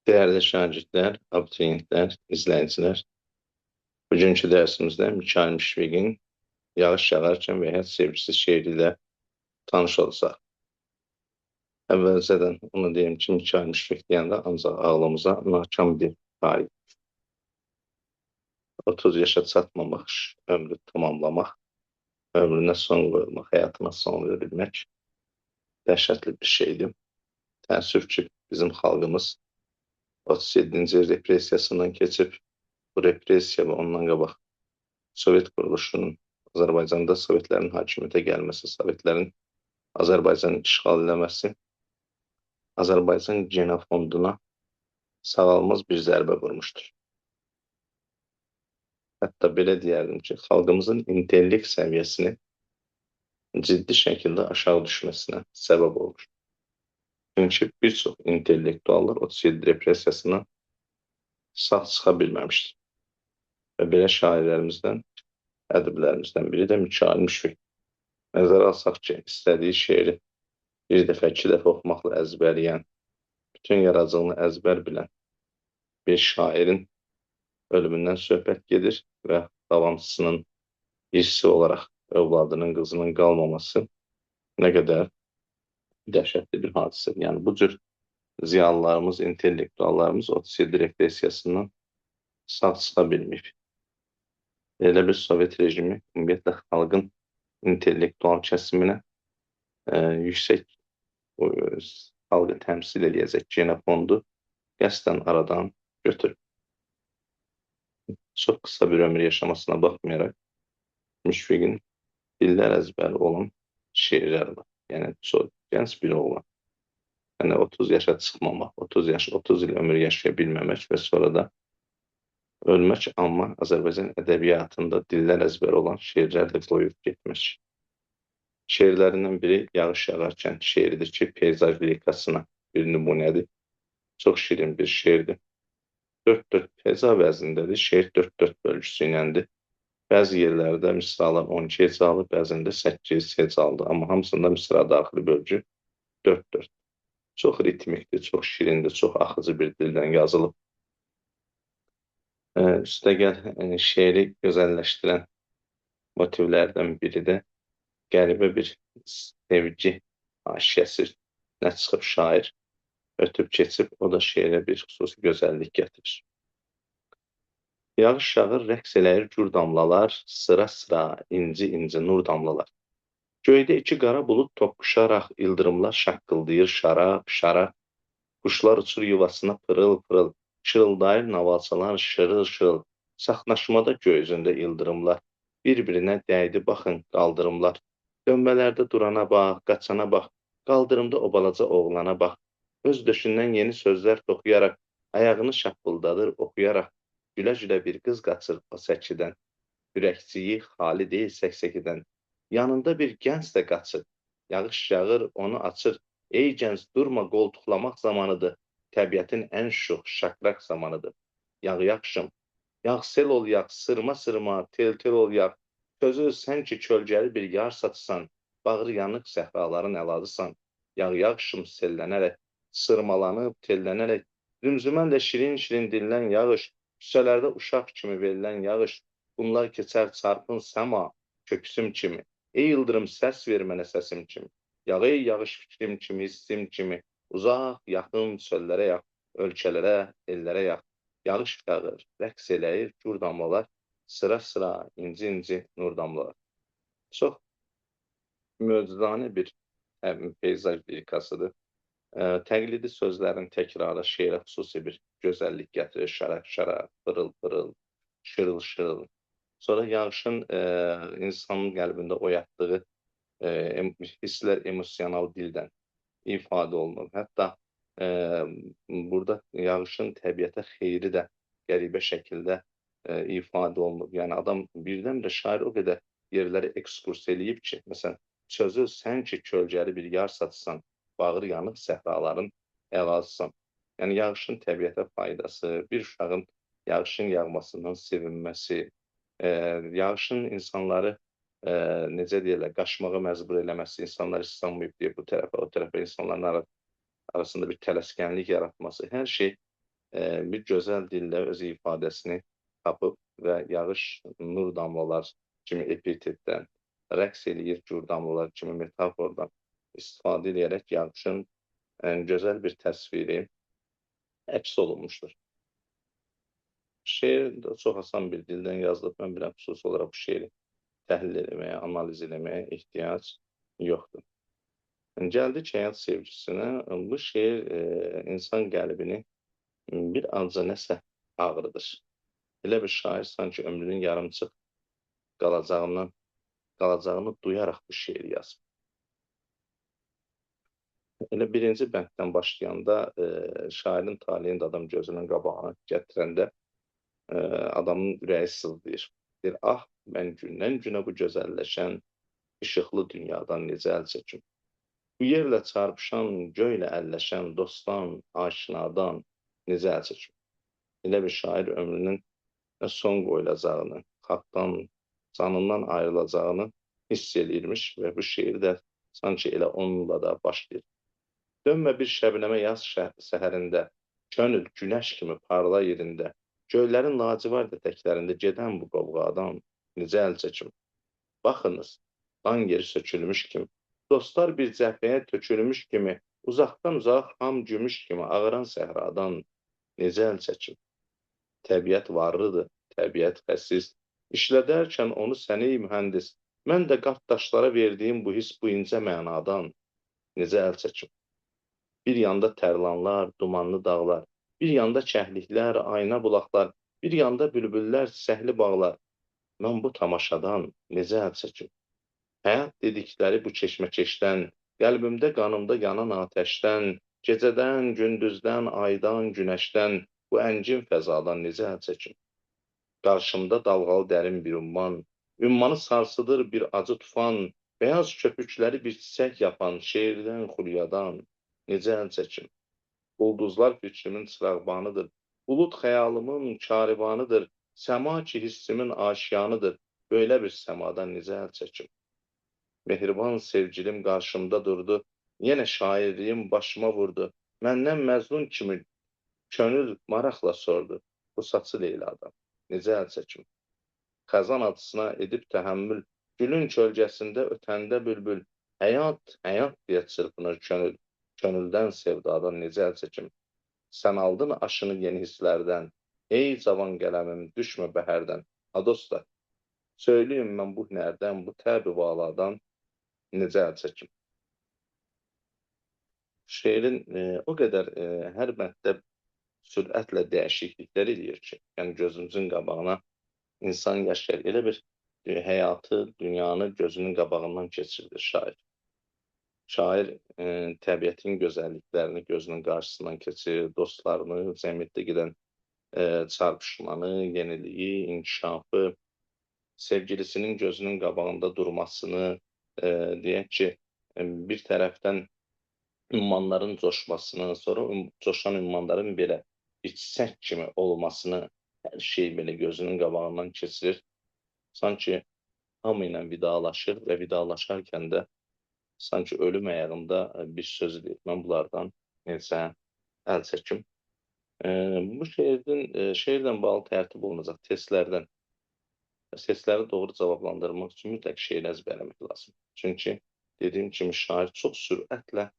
Değerli şagirdler, abituriyentler, izləyicilər, bugünkü dərsimizdə Mikail Müşfiqin Yağış Yağarkən və Həyat Sevgisi şeiri ilə tanış olacaq. Əvvəlcədən onu deyim ki, Mikail Müşfiq deyəndə ancaq ağlımıza nakam bir şair, 30 yaşa çatmamaq, ömrü tamamlamaq, ömrünə son qoyulmaq, həyatına son verilmək dəhşətli bir şeydir. Təəssüf ki, bizim xalqımız 37-ci repressiyasından keçib, bu repressiya və ondan qabaq Sovet quruluşunun Azərbaycanda Sovetlərin hakimiyyətə gəlməsi, Sovetlərin Azərbaycanı işğal eləməsi Azərbaycan genofonduna sağalmaz bir zərbə vurmuşdur. Hətta belə deyərdim ki, xalqımızın intellekt səviyyəsini ciddi şəkildə aşağı düşməsinə səbəb olmuş. Çünki bir çox intellektuallar 37 repressiyasından sağ çıxa bilməmişdir. Və belə şairlərimizdən, ədiblərimizdən biri də Mikail Müşfiq. Nəzərə alsaq ki, istədiyi şeiri bir dəfə, iki dəfə oxumaqla əzbərləyən, bütün yaradıcılığını əzbər bilən bir şairin ölümündən söhbət gedir və davamçısının irsi olaraq övladının, qızının qalmaması nə qədər dəhşətli bir hadisədir. Yəni, bu cür ziyalılarımız, intellektuallarımız 37 repressiyasından sağ çıxa bilməyib. Elə bir Sovet rejimi ümumiyyətlə xalqın intellektual kəsiminə yüksək xalqı təmsil edəcək genofondu qəsdən aradan götürüb. Çox qısa bir ömür yaşamasına baxmayaraq, Müşfiqin dillər əzbəri olan şeirləri var. Yəni, çox gənc bir oğlan. Yəni, 30 yaşa çıxmamaq, 30 il ömür yaşaya bilməmək və sonra da ölmək, amma Azərbaycan ədəbiyyatında dillər əzbəri olan şeirlər də qoyub getmək. Şeirlərindən biri Yağış Yağarkən şeiridir ki, peyzaj lirikasına bir nümunədir. Çox şirin bir şeirdir. 4-4 peyza vəzindədir, şeir 4-4 bölgüsü iləndir. Bəzi yerlərdə misralar 12 hecalı, bəzində 8 hecalıdır, amma hamısında misra daxili bölgü 4-4. Çox ritmikdir, çox şirindir, çox axıcı bir dildən yazılıb. Üstəgəl şeiri gözəlləşdirən motivlərdən biri də qəribə bir sevgi haşiyəsinə çıxıb şair ötüb keçib, o da şeirə bir xüsusi gözəllik gətirir. Yağış yağır, rəqs eləyir gür damlalar, sıra-sıra, inci-inci nur damlalar. Göydə iki qara bulud toqquşaraq, ildırımlar şaqqıldayır şarap-şarap. Quşlar uçur yuvasına pırıl-pırıl, şırıldayır navalçalar şırıl-şırıl. Saxnaşmada göyüzündə ildırımlar, bir-birinə dəydi baxın qaldırımlar. Dönmələrdə durana bax, qaçana bax, qaldırımda o balaca oğlana bax. Öz döşündən yeni sözlər toxuyaraq, ayağını şappıldadır oxuyaraq. Gülə-gülə bir qız qaçır o səkidən, ürəkciyi xali deyil səksəkidən. Yanında bir gənc də qaçır, yağış yağır, onu açır. Ey gənc, durma, qoltuqlamaq zamanıdır. Təbiətin ən şux, şakraq zamanıdır. Yağ yaxşım, yağ sel ol yağ, sırma-sırma, tel-tel ol yağ. Sözü sən ki kölgəli bir yar saçsan, bağrı yanıq səhraların əladısan. Yağ yaxşım sellənərək, sırmalanıb, tellənərək. Zümzümənlə şirin-şirin dinlən yağış, küçələrdə uşaq kimi verilən yağış. Bunlar keçər çarpın səma, köksüm kimi. Ey yıldırım, səs ver mənə səsim kimi. Yağ ey yağış fikrim kimi, hissim kimi, uzaq, yaxın çöllərə yağ, ölkələrə, ellərə yağ. Yağış yağır, rəqs eləyir gür damlalar, sıra-sıra, inci-inci nur damlalar. Çox möcüzanə bir peyzaj lirikasıdır. Təqlidi sözlərin təkrarı şeirə xüsusi bir gözəllik gətirir, şərə-şərə, pırıl-pırıl, şırıl-şırıl. Sonra yağışın insanın qəlbində oyatdığı hisslər emosional dildən ifadə olunur. Hətta burada yağışın təbiətə xeyri də qəribə şəkildə ifadə olunur. Yəni, adam birdən-birə şair o qədər yerləri ekskurs eləyib ki, məsələn, sözü sən ki kölgəli bir yar saçsan, bağrı yanıq səhraların əladısan. Yəni, yağışın təbiətə faydası, bir uşağın yağışın yağmasından sevinməsi, yağışın insanları necə deyirlər, qaçmağa məcbur eləməsi, insanlar islanmayıb deyə bu tərəfə, o tərəfə insanların arasında bir tələskənlik yaratması, hər şey bir gözəl dillə öz ifadəsini tapıb və yağış nur damlalar kimi epitetdən, rəqs eləyir gur damlalar kimi metafordan istifadə edərək yağışın gözəl bir təsviri əks olunmuşdur. Şeir də çox asan bir dildən yazılıb. Mən bilən xüsusi olaraq bu şeiri təhlil eləməyə, analiz eləməyə ehtiyac yoxdur. Gəldik həyat sevgisinə. Bu şeir insan qəlbini bir azca nəsə ağrıdır. Elə bir şair sanki ömrünün yarımçıq qalacağını duyaraq bu şeiri yazıb. Elə birinci bənddən başlayanda şairin taleyini adam gözünün qabağına gətirəndə adamın ürəyi sızlayır. Deyir, ah, mən gündən-günə bu gözəlləşən işıqlı dünyadan necə əl çəkim? Bu yerlə çarpışan, göylə əlləşən dostdan, aşinadan necə əl çəkim? Elə bir şair ömrünün son qoyulacağını, xalqdan, canından ayrılacağını hiss eləyirmiş və bu şeir də sanki elə onunla da başlayır. Dönmə bir şəbnəmə yaz səhərində, könül günəş kimi parla yerində, göylərin lacivard ətəklərində gedən bu qovğadan necə əl çəkim? Baxınız, dan yeri sökülmüş kimi, dostlar bir cəbhəyə tökülmüş kimi, uzaqdan uzaq ham gümüş kimi ağıran səhradan necə əl çəkim? Təbiət varlıdır, təbiət xəsis, işlədərkən onu səni mühəndis, mən də qat daşlara verdiyim bu his bu incə mənadan necə əl çəkim? Bir yanda tərlanlar, dumanlı dağlar, bir yanda kəhliklər, ayna bulaqlar, bir yanda bülbüllər, çiçəkli bağlar. Mən bu tamaşadan necə əl çəkim? Həyat dedikləri bu keşməkeşdən, qəlbimdə, qanımda yanan atəşdən, gecədən, gündüzdən, aydan, günəşdən, bu əngin fəzadan necə əl çəkim? Qarşımda dalğalı dərin bir ümmanı sarsıdır bir acı tufan, beyaz köpükləri bir çiçək yapan şeirdən, xülyadan necə əl çəkim? Ulduzlar fikrimin çırağbanıdır, bulud xəyalımın karivanıdır, səma ki hissimin aşiyanıdır, böyle bir səmadan necə əl çəkim? Mehriban sevgilim qarşımda durdu, yenə şairliyim başıma vurdu, məndən məzlum kimi könül maraqla sordu, bu saçı Leyladan necə əl çəkim? Xəzan acısına edib təhəmmül, gülün kölgəsində ötəndə bülbül, həyat, həyat deyə çırpınır könül, könüldən sevdadan necə əl çəkim? Sən aldın aşını yeni hisslərdən, ey cavan qələmim, düşmə bəhərdən. Ha dostlar, söyləyim mən bu hünərdən, bu təbi valadan necə əl çəkim? Şeirin o qədər hər bənddə sürətlə dəyişikliklər eləyir ki, yəni gözümüzün qabağına insan yaşayır. Elə bir həyatı, dünyanı gözünün qabağından keçirdir şair. Şair təbiətin gözəlliklərini gözünün qarşısından keçirir, dostlarını, cəmiyyətdə gedən çarpışmanı, yeniliyi, inkişafı, sevgilisinin gözünün qabağında durmasını, deyək ki, bir tərəfdən ümmanların coşmasını, sonra coşan ümmanların belə bir çiçək kimi olmasını, hər şey belə gözünün qabağından keçirir. Sanki hamı ilə vidalaşır və vidalaşarkən də sanki ölüm əyağında bir sözü deyir. Mən bunlardan necə əl çəkim? Bu şeirdən bağlı tərtib olunacaq testlərdən. Testləri doğru cavablandırmaq üçün mütləq şeiri əzbərləmək lazım. Çünki dediyim kimi şair çox sürətlə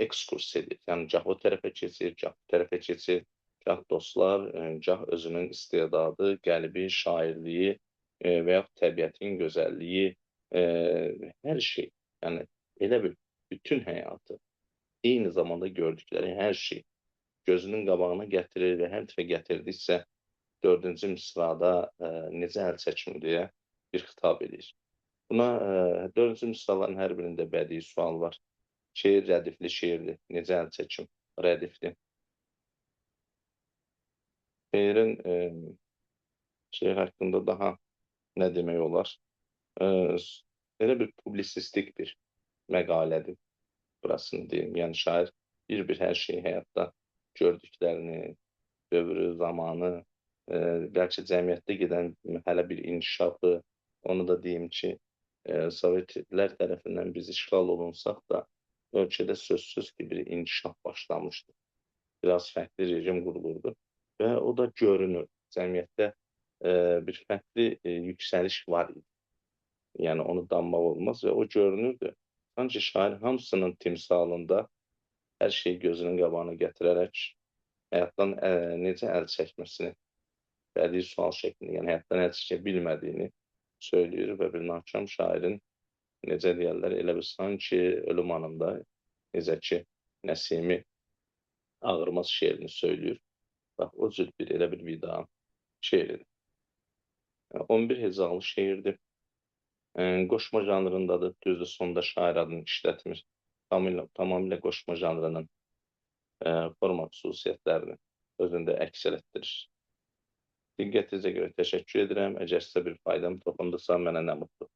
ekskurs edir. Yəni gah o tərəfə keçir, gah bu tərəfə keçir, gah dostlar, gah özünün istedadı, qəlbi, şairliyi və yaxud təbiətin gözəlliyi, hər şey. Yəni elə bir bütün həyatı, eyni zamanda gördükləri hər şey gözünün qabağına gətirir və hər dəfə gətirdiksə, 4-cü misrada necə əl çəkim deyə bir xitab edir. Buna 4-cü misraların hər birində bədii sual var. Şeir rədifli şeirdir. Necə əl çəkim? Rədifli. Şeir haqqında daha nə demək olar? Elə bir publisistik bir məqalədir, burasını deyim. Yəni şair bir hər şeyi həyatda gördüklərini, dövrü, zamanı, bəlkə cəmiyyətdə gedən hələ bir inkişafı, onu da deyim ki, Sovetlər tərəfindən biz işğal olunsaq da, ölkədə sözsüz ki, bir inkişaf başlamışdı. Biraz fərqli rejim qurulurdu və o da görünür. Cəmiyyətdə bir fərqli yüksəliş var idi. Yəni onu danmaq olmaz və o görünürdü. Sanki şair hamısının timsalında hər şeyi gözünün qabağına gətirərək həyatdan necə əl çəkməsini, bədii sual şəklində, yəni həyatdan əl çəkə bilmədiyini söyləyir və bir nakam şairin necə deyərlər, elə bir sanki ölüm anında necə ki Nəsimi Ağırmaz şeirini söyləyir. Bax, o cür elə bir vida şeiridir. 11 hecalı şeirdir. Qoşma janrındadır, düzdür, sonda şair adını işlətmir. Tamamilə qoşma janrının forma xüsusiyyətlərini özündə əks elətdirir. Diqqətinizə görə təşəkkür edirəm. Əgər sizə bir faydam toxundusa, mənə nə mutlu.